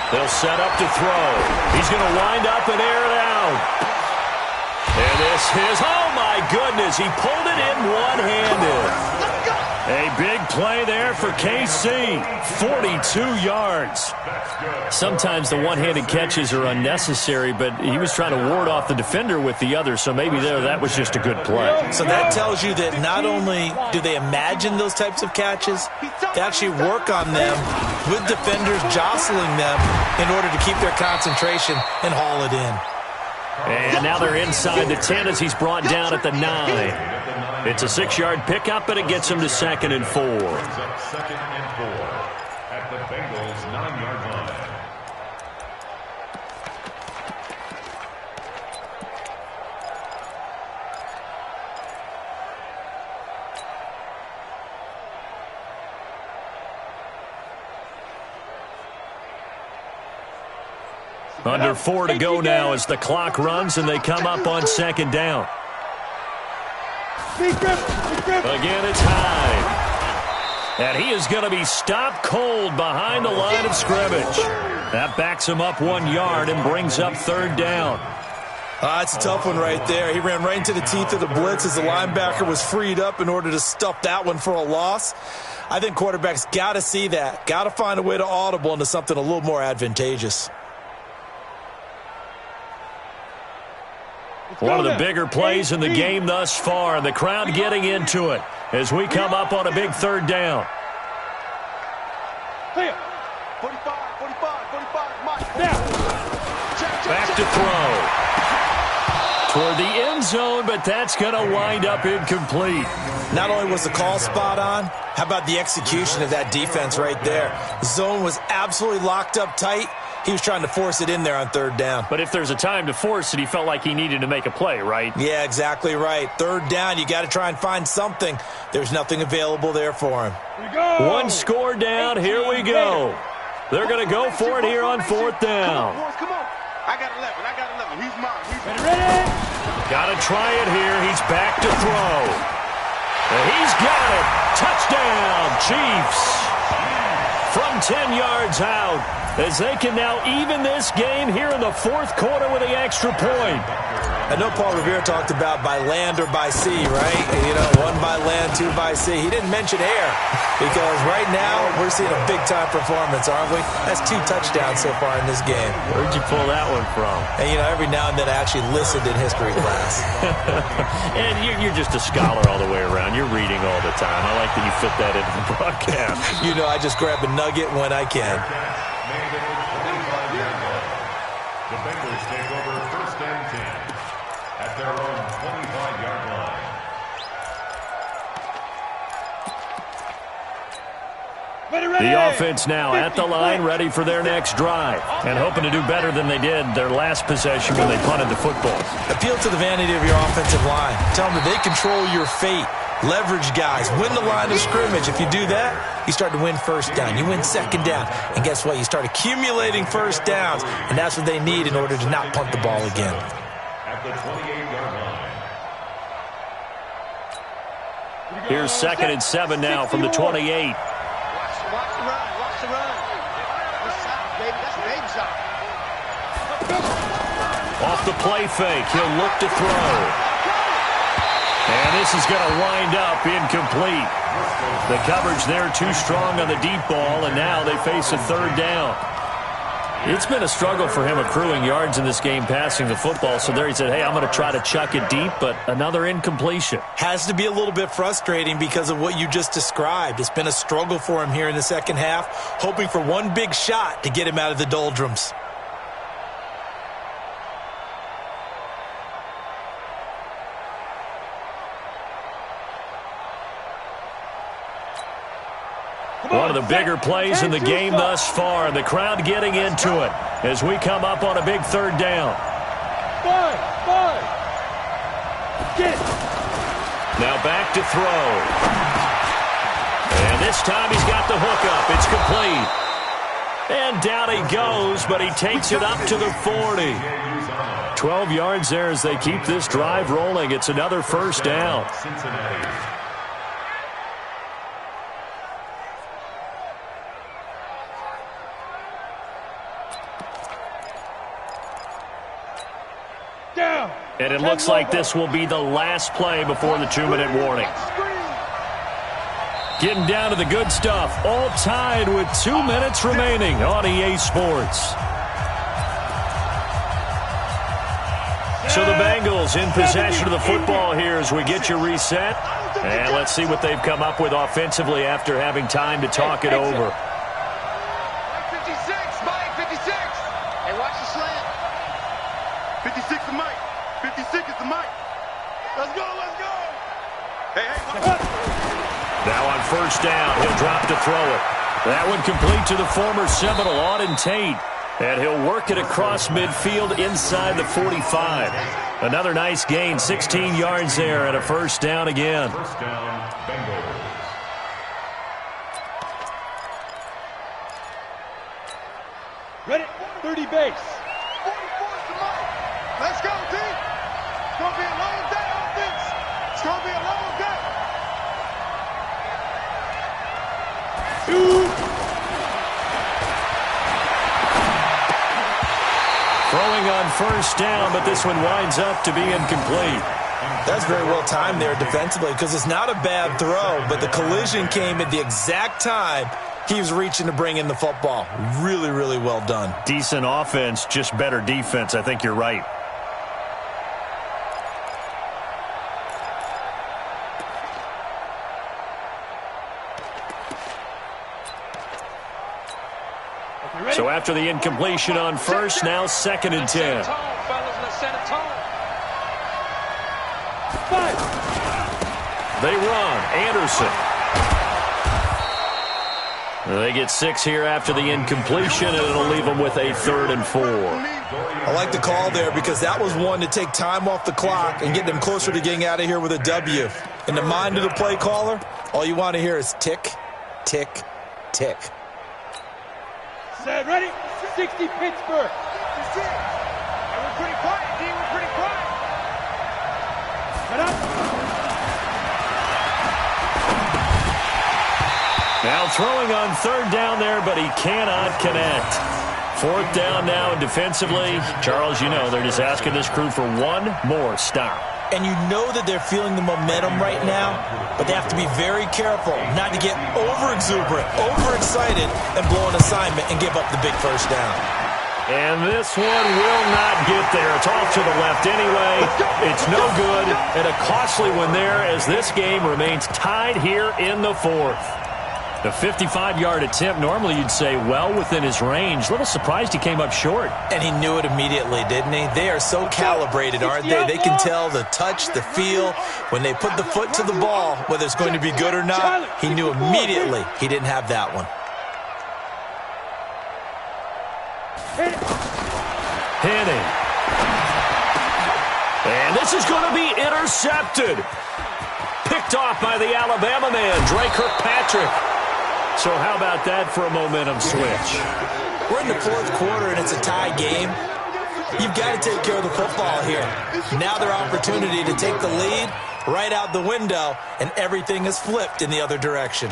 They'll set up to throw. He's going to wind up and air it out. And this is, oh my goodness, he pulled it in one-handed. A big play there for KC, 42 yards. Sometimes the one-handed catches are unnecessary, but he was trying to ward off the defender with the other, so maybe that was just a good play. So that tells you that not only do they imagine those types of catches, they actually work on them with defenders jostling them in order to keep their concentration and haul it in. And now they're inside the 10 as he's brought down at the 9. It's a 6-yard pickup, and it gets him to 2nd and 4. 2nd and 4 at the Bengals' 9-yard line. Under 4 to go now as the clock runs, and they come up on 2nd down. Again, it's Hyde. And he is going to be stopped cold behind the line of scrimmage. That backs him up 1 yard and brings up 3rd down. That's a tough one right there. He ran right into the teeth of the blitz as the linebacker was freed up in order to stuff that one for a loss. I think quarterbacks got to see that. Got to find a way to audible into something a little more advantageous. One of the bigger plays in the game thus far. The crowd getting into it as we come up on a big 3rd down. 45, Back to throw. Toward the end zone, but that's going to wind up incomplete. Not only was the call spot on, how about the execution of that defense right there? The zone was absolutely locked up tight. He was trying to force it in there on 3rd down. But if there's a time to force it, he felt like he needed to make a play, right? Yeah, exactly right. 3rd down, you got to try and find something. There's nothing available there for him. One score down. Here we go. They're going to go for it here on 4th down. Come on. I got 11. He's mine. Ready? Got to try it here. He's back to throw. And he's got it. Touchdown, Chiefs. From 10 yards out, as they can now even this game here in the 4th quarter with the extra point. I know Paul Revere talked about by land or by sea, right? You know, 1 by land, 2 by sea. He didn't mention air because right now we're seeing a big-time performance, aren't we? That's 2 touchdowns so far in this game. Where'd you pull that one from? And, you know, every now and then I actually listened in history class. And you're just a scholar all the way around. You're reading all the time. I like that you fit that into the broadcast. You know, I just grab a nugget when I can. The Bengals take over 1st and 10 at their own 25-yard line. The offense now at the line, ready for their next drive, and hoping to do better than they did their last possession when they punted the football. Appeal to the vanity of your offensive line. Tell them that they control your fate. Leverage guys. Win the line of scrimmage. If you do that, you start to win 1st down. You win 2nd down. And guess what? You start accumulating 1st downs. And that's what they need in order to not punt the ball again. At the 28-yard line. Here's 2nd and 7 now from the 28. Watch the run. Watch the run. This side, baby. That's baby side. Off the play fake. He'll look to throw. And this is going to wind up incomplete. The coverage there too strong on the deep ball, and now they face a 3rd down. It's been a struggle for him accruing yards in this game passing the football, so there he said, hey, I'm going to try to chuck it deep, but another incompletion. Has to be a little bit frustrating because of what you just described. It's been a struggle for him here in the 2nd half, hoping for one big shot to get him out of the doldrums. One of the bigger plays in the game thus far. The crowd getting into it as we come up on a big third down. Five. Get it. Now back to throw. And this time he's got the hook up. It's complete. And down he goes, but he takes it up to the 40. 12 yards there as they keep this drive rolling. It's another first down. Down. And it looks like this will be the last play before the 2-minute warning. Getting down to the good stuff. All tied with 2 minutes remaining on EA Sports. So the Bengals in possession of the football here as we get you reset. And let's see what they've come up with offensively after having time to talk it over. 56, Mike, 56. Hey, watch the slant. 56 is Mike. 56 is the Mike. Let's go. Hey. Now on first down, he'll drop to throw it. That one complete to the former Seminole, Auden Tate. And he'll work it across midfield inside the 45. Another nice gain, 16 yards there, and a first down again. First down, Bengals. Ready? 30 base. 44 is the Mike. Let's go, D. It's going to be a long day on this. It's going to be a long day. Throwing on first down, but this one winds up to be incomplete. That's very well timed there defensively because it's not a bad throw, but the collision came at the exact time he was reaching to bring in the football. Really, really well done. Decent offense, just better defense. I think you're right. So after the incompletion on first, now 2nd and 10. They run. Anderson. They get 6 here after the incompletion, and it'll leave them with a 3rd and 4. I like the call there because that was one to take time off the clock and get them closer to getting out of here with a W. In the mind of the play caller, all you want to hear is tick, tick, tick. Set, ready? 60 Pittsburgh. And we're pretty quiet, D. We're pretty quiet. Get up. Now throwing on 3rd down there, but he cannot connect. 4th down now, and defensively, Charles, you know, they're just asking this crew for one more stop. And you know that they're feeling the momentum right now, but they have to be very careful not to get over-exuberant, overexcited, and blow an assignment and give up the big first down. And this one will not get there. It's off to the left anyway. It's no good, and a costly one there as this game remains tied here in the 4th. The 55-yard attempt, normally you'd say well within his range. A little surprised he came up short. And he knew it immediately, didn't he? They are so calibrated, aren't they? They can tell the touch, the feel. When they put the foot to the ball, whether it's going to be good or not, he knew immediately he didn't have that one. Henning. And this is going to be intercepted. Picked off by the Alabama man, Dre Kirkpatrick. So how about that for a momentum switch? We're in the 4th quarter, and it's a tie game. You've got to take care of the football here. Now their opportunity to take the lead right out the window, and everything is flipped in the other direction.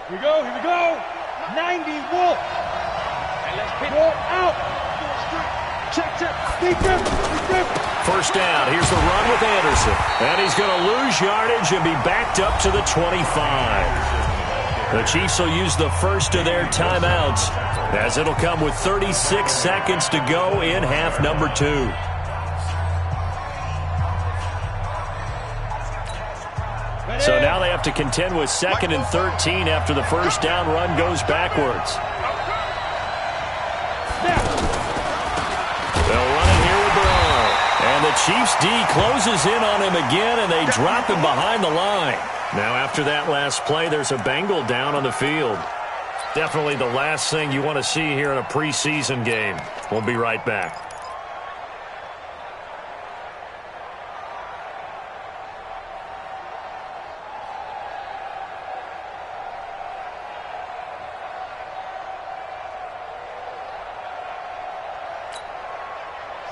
Here we go. 90 Wolf. And let's pick Roll out. check. First down. Here's the run with Anderson. And he's going to lose yardage and be backed up to the 25. The Chiefs will use the first of their timeouts as it'll come with 36 seconds to go in half number 2. So now they have to contend with 2nd and 13 after the first down run goes backwards. They'll run it here with Burrow. And the the Chiefs D closes in on him again, and they drop him behind the line. Now, after that last play, there's a Bengal down on the field. Definitely the last thing you want to see here in a preseason game. We'll be right back.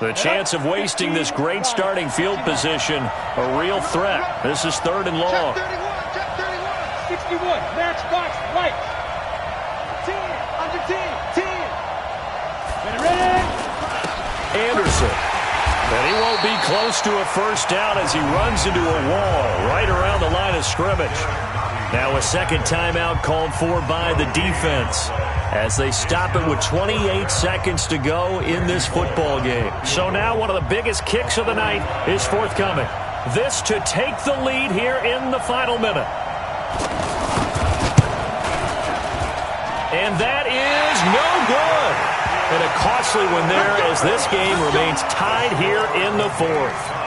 The chance of wasting this great starting field position, a real threat. This is 3rd and long. Check 31. 61. Match box right. 10. Under 10. 10. Ready. Anderson. And he won't be close to a first down as he runs into a wall right around the line of scrimmage. Now a second timeout called for by the defense as they stop it with 28 seconds to go in this football game. So now one of the biggest kicks of the night is forthcoming. This to take the lead here in the final minute. And that is no good. And a costly one there as this game remains tied here in the 4th.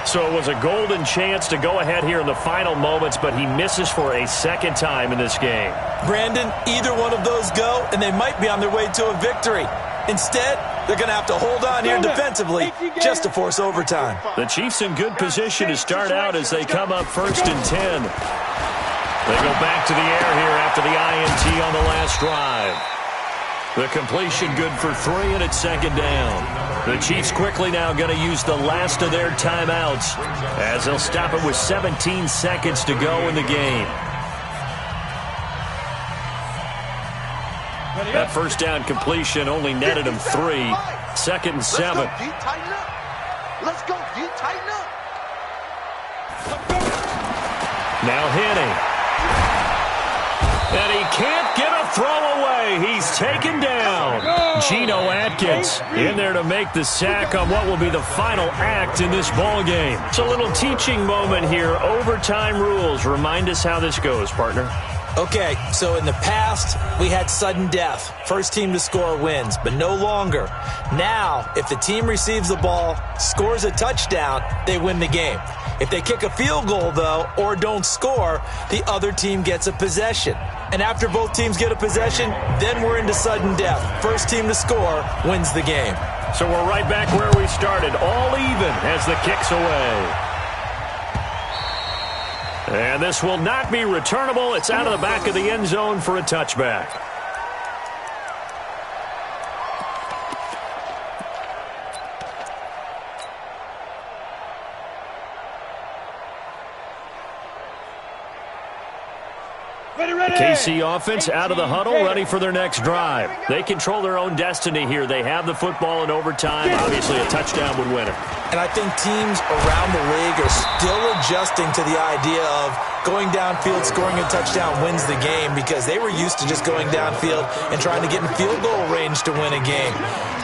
So it was a golden chance to go ahead here in the final moments, but he misses for a second time in this game. Brandon, either one of those go, and they might be on their way to a victory. Instead, they're going to have to hold on here defensively just to force overtime. The Chiefs in good position to start out as they come up 1st and 10. They go back to the air here after the INT on the last drive. The completion good for 3, and it's 2nd down. The Chiefs quickly now going to use the last of their timeouts as they'll stop it with 17 seconds to go in the game. That first down completion only netted him 3. 2nd and 7. Let's go, D. Tighten up. Now Henning. And he can't get a throw away. He's taken down. Geno Atkins in there to make the sack on what will be the final act in this ball game. It's a little teaching moment here. Overtime rules. Remind us how this goes, partner. Okay, so in the past, we had sudden death. First team to score wins, but no longer. Now, if the team receives the ball, scores a touchdown, they win the game. If they kick a field goal, though, or don't score, the other team gets a possession. And after both teams get a possession, then we're into sudden death. First team to score wins the game. So we're right back where we started, all even as the kick's away. And this will not be returnable. It's out of the back of the end zone for a touchback. The KC offense out of the huddle, ready for their next drive. They control their own destiny here. They have the football in overtime. Obviously, a touchdown would win it. And I think teams around the league are still adjusting to the idea of going downfield, scoring a touchdown wins the game, because they were used to just going downfield and trying to get in field goal range to win a game.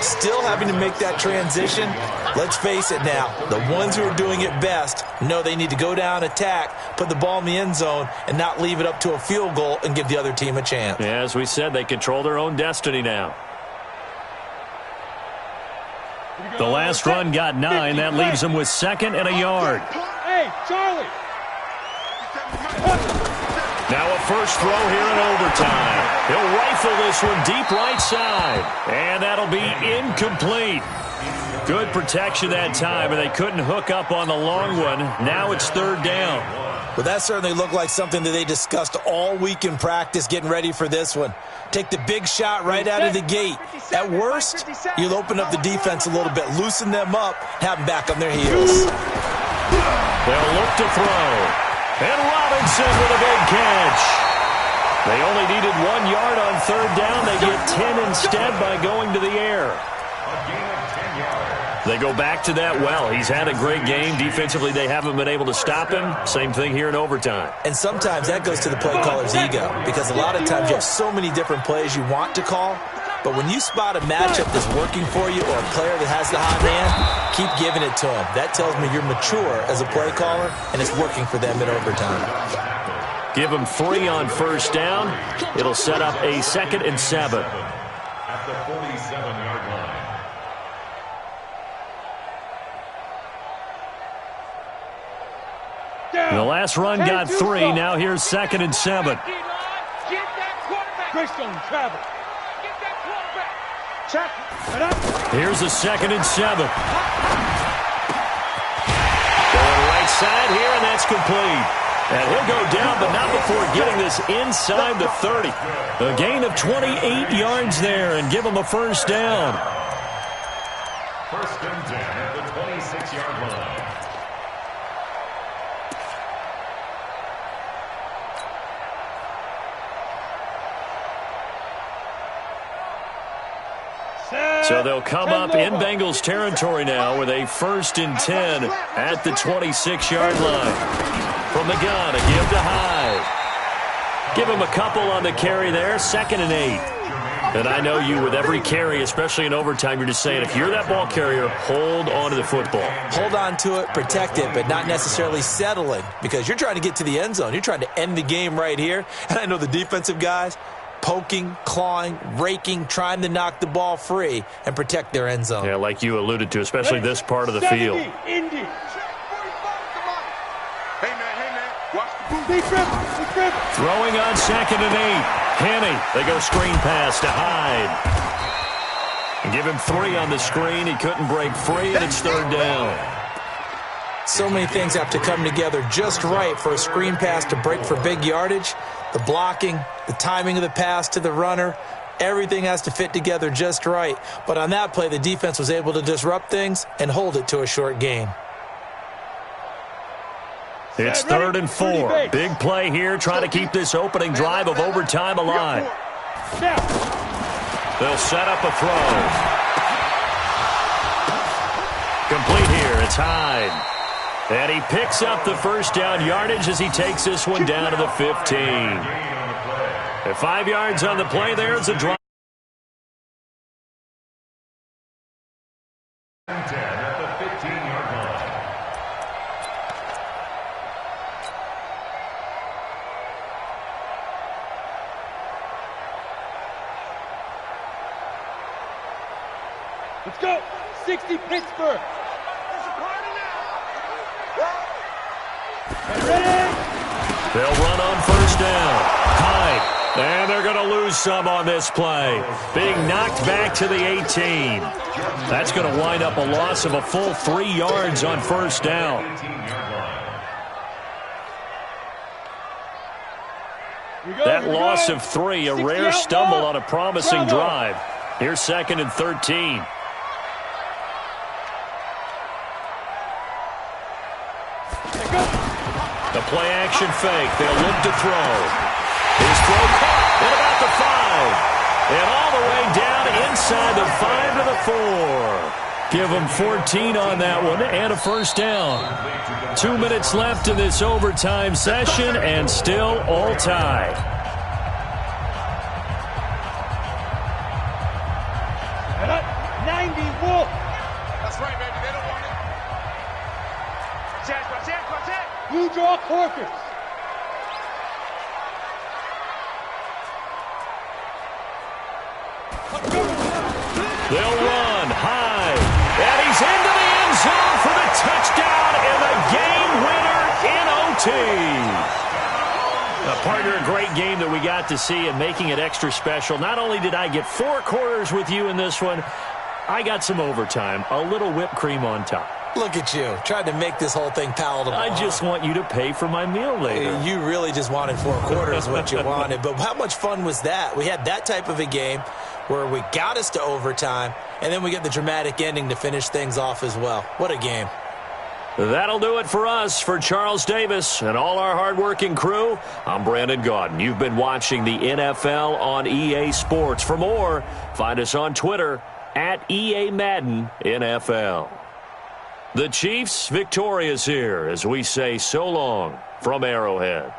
Still having to make that transition. Let's face it now, the ones who are doing it best know they need to go down, attack, put the ball in the end zone, and not leave it up to a field goal and give the other team a chance. Yeah, as we said, they control their own destiny now. The last run got 9. That leaves them with 2nd and a yard. Hey, Charlie. Now a first throw here in overtime. He'll rifle this one deep right side. And that'll be incomplete. Good protection that time, and they couldn't hook up on the long one. Now it's 3rd down. Well, that certainly looked like something that they discussed all week in practice getting ready for this one. Take the big shot right out of the gate. At worst, you'll open up the defense a little bit, loosen them up, have them back on their heels. They'll look to throw. And Robinson with a big catch. They only needed 1 yard on 3rd down. They get 10 instead by going to the air. They go back to that well. He's had a great game. Defensively, they haven't been able to stop him. Same thing here in overtime. And sometimes that goes to the play caller's ego, because a lot of times you have so many different plays you want to call, but when you spot a matchup that's working for you or a player that has the hot hand, keep giving it to him. That tells me you're mature as a play caller, and it's working for them in overtime. Give them 3 on first down. It'll set up a 2nd and 7. At the 47-yard line. last run got 3. Now here's 2nd and 7. Greystone, travel. Get that quarterback. Check. Here's a 2nd and 7. Going right side here, and that's complete. And he'll go down, but not before getting this inside the 30. A gain of 28 yards there, and give him a first down. 1st and 10 at the 26-yard line. So they'll come up in Bengals territory now with a 1st and 10 at the 26-yard line. From the gun, a give to Hyde. Give him a couple on the carry there, 2nd and 8. And I know you, with every carry, especially in overtime, you're just saying, if you're that ball carrier, hold on to the football. Hold on to it, protect it, but not necessarily settle it, because you're trying to get to the end zone. You're trying to end the game right here. And I know the defensive guys, poking, clawing, raking, trying to knock the ball free and protect their end zone. Yeah, like you alluded to, especially this part of the field. Indy. Hey, man, watch the boot. Throwing on 2nd and 8. Henne, they go screen pass to Hyde. And give him 3 on the screen. He couldn't break free, and it's 3rd down. So many things have to come together just right for a screen pass to break for big yardage. The blocking, the timing of the pass to the runner, everything has to fit together just right. But on that play, the defense was able to disrupt things and hold it to a short gain. It's 3rd and 4. Big play here, trying to keep this opening drive of overtime alive. They'll set up a throw. Complete here. It's Hyde. And he picks up the first down yardage as he takes this one down to the 15. At 5 yards on the play, there's a drive. 10 at the 15-yard line. Let's go. 60 Pittsburgh. They'll run on 1st down. Hyde. And they're going to lose some on this play. Being knocked back to the 18. That's going to wind up a loss of a full 3 yards on 1st down. That loss of 3, a rare stumble on a promising drive. Here's 2nd and 13. The play-action fake. They'll look to throw. His throw caught at about the 5. And all the way down inside the 5 to the 4. Give them 14 on that one and a first down. 2 minutes left in this overtime session and still all tied. And up 90 Wolf. That's right, baby. They don't want it. Watch it. Blue draw Corpus. They'll run high. And he's into the end zone for the touchdown and the game winner in OT. Partner, a great game that we got to see and making it extra special. Not only did I get 4 quarters with you in this one, I got some overtime, a little whipped cream on top. Look at you, trying to make this whole thing palatable. I just want you to pay for my meal later. You really just wanted 4 quarters what you wanted. But how much fun was that? We had that type of a game where we got us to overtime, and then we get the dramatic ending to finish things off as well. What a game. That'll do it for us. For Charles Davis and all our hardworking crew, I'm Brandon Gaudin. You've been watching the NFL on EA Sports. For more, find us on Twitter at EA Madden NFL. The Chiefs victorious here as we say so long from Arrowhead.